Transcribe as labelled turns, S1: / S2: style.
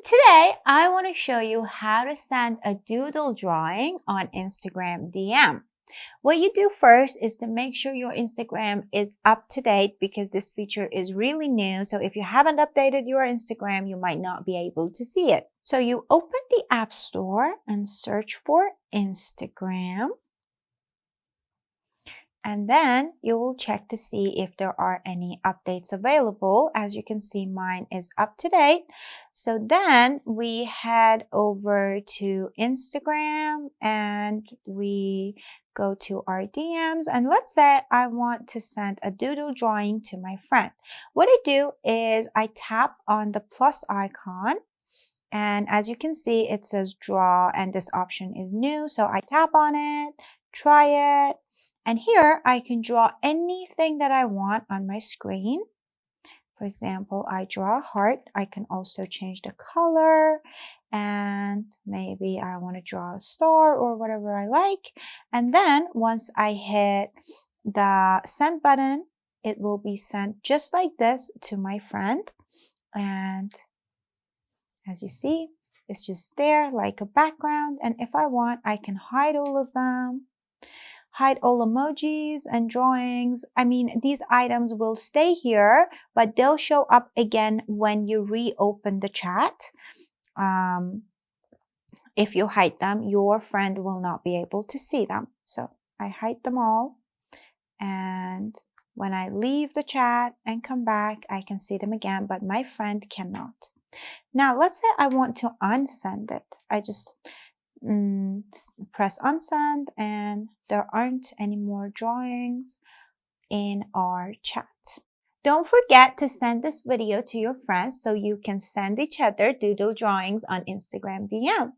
S1: Today, I want to show you how to send a doodle drawing on Instagram DM. What you do first is to make sure your Instagram is up to date because this feature is really new. So if you haven't updated your Instagram, you might not be able to see it. So you open the App Store and search for Instagram. And then you will check to see if there are any updates available. As you can see, mine is up to date. So then we head over to Instagram and we go to our DMs. And let's say I want to send a doodle drawing to my friend. What I do is I tap on the plus icon. And as you can see, it says draw and this option is new. So I tap on it, try it. And here I can draw anything that I want on my screen. For example, I draw a heart. I can also change the color and maybe I want to draw a star or whatever I like. And then once I hit the send button, it will be sent just like this to my friend. And as you see, it's just there like a background. And if I want, I can hide all of them. Hide all emojis and drawings. I mean, these items will stay here, but they'll show up again when you reopen the chat. If you hide them, your friend will not be able to see them. So I hide them all. And when I leave the chat and come back, I can see them again, but my friend cannot. Now, let's say I want to unsend it. I just press unsend and there aren't any more drawings in our chat. Don't forget to send this video to your friends so you can send each other doodle drawings on Instagram DM.